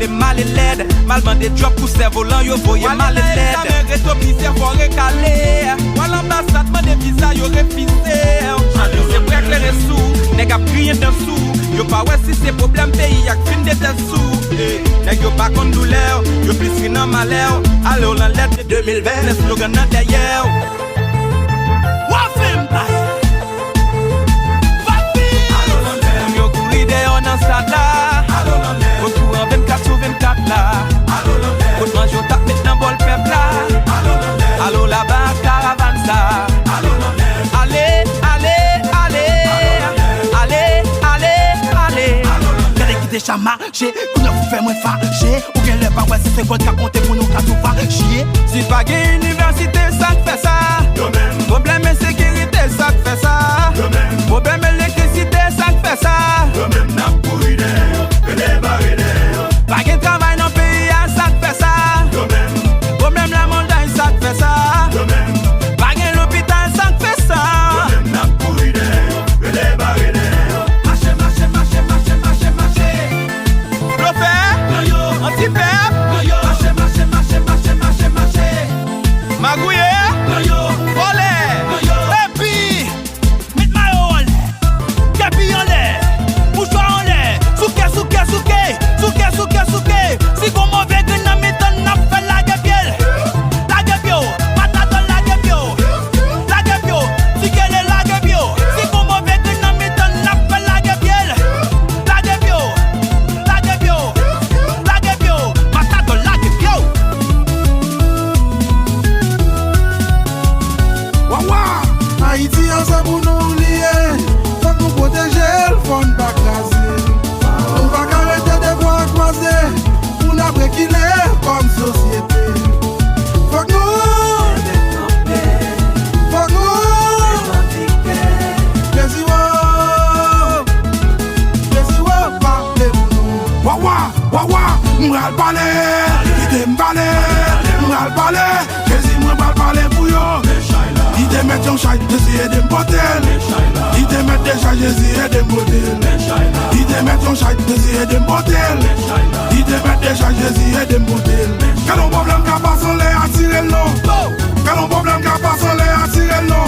Mal et laide, mal bandé job pour ses volants, yo voye mal et laide. Voilà les rétopis, faut recaler. Voilà l'ambassade, man des visas, yo refusé. C'est vrai que les sous, n'est qu'à prier dessous. Yo pas ouais si c'est problème pays, y'a que fin de tes sous. N'est yo pas contre douleur, yo plus rien en malheur. Alors la lettre de 2020, le slogan en derrière. Wafim paye. Vapi. Yo courir dehors dans stade là. Retour en 24 sur 24 là. Faut manger au tape maintenant bol peuple là. Allô là-bas caravane ça. Allez, allez, allez. Allez, allez, allez. Qu'elle quitte chama, j'ai qu'on a fait moins fâché. Ou qu'elle est pas ouais c'est quoi qu'a compté pour nous qu'à tout pas chier. Si pas gain université ça fait ça. Problème insécurité ça fait ça. Problème électricité ça fait ça. N'a pour idée. Pas de travail dans le pays, ça te fait ça. Problème la montagne, ça te fait ça. Pas de l'hôpital, ça te fait ça. N'a pour idée, marcher, marcher, marcher, marcher, marcher, marcher. L'offer, anti-pep. Marcher, marcher, marcher, marcher, marcher, marcher. Magouillé, voler. Et puis, mit maillot en l'air, capi en l'air, mouchoir en l'air. Souké, souké, souké. Souké, souké, souké. Si qu'on mauvais que n'a m'étonne, n'a fait la gueule. La gueule, patate la gueule. La gueule, si qu'elle est la gueule. Si qu'on mauvais que n'a m'étonne, n'a fait la gueule. La gueule, la gueule. La gueule, patate la gueule. Waouh, Haïti ensemble pour nous lier. Faut nous protéger le fond de la classe. Pour n'après qu'il est comme société. Faut que nous parlez pour nous. Waouh, m'ral parler. Il m'parler, m'ral parler. Qu'est-ce m'ral parler pour yo. Il te met ton chat, j'essaie de m'porter. Il te met des chats, j'essaie de m'porter. Il te met ton chat, j'essaie de m'porter. Il te met des chats, j'essaie de m'porter. Quand on problème qu'a pas sans les attirer non. Quand on problème qu'a pas sans les attirer non.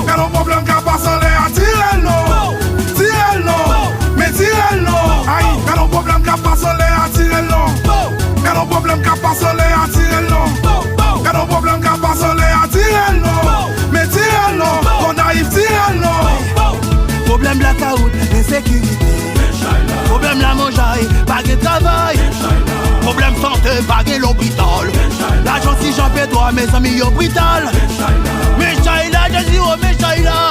Quand on problème qu'a pas sans les attirer non. Tirer non, mais tirer non. Aïe, quand on problème qu'a pas sans les attirer non. Quand on problème qu'a pas sans les attirer non. Quand on problème qu'a pas sans les attirer non. Mais tirer non, on arrive tirer non. Problème la caoute, l'insécurité. Problème la mangeaille, pas de travail. Problème santé, pas de l'hôpital. L'argent si j'en fais toi, mes amis au brutal. Mais Chaïla, je dis oh mais Chaïla.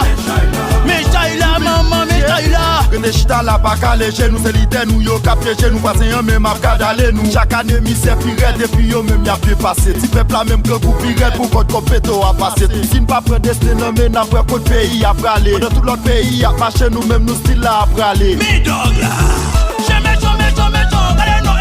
Mais Chaïla, maman, mais Chaïla. Que les chita la pas calé chez nous, c'est l'idée nous yo capé chez nous, passé un même à d'aller nous. Chaque année, mi c'est pirate et puis yo même y'a pied passé. Si peuple la même que vous pirate pour votre compéto à passer. Si ne pas prendre destin, mais n'a pas votre pays à praler. Dans tout l'autre pays à marcher nous même nous style là à praler. Mi dog là. Jamais, allez non,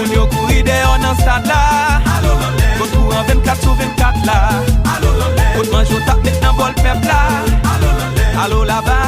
on yo courir dehors dans stade là. Retour en 24 sur 24 là. Faut manger au tape maintenant bol peuple là. Allô là-bas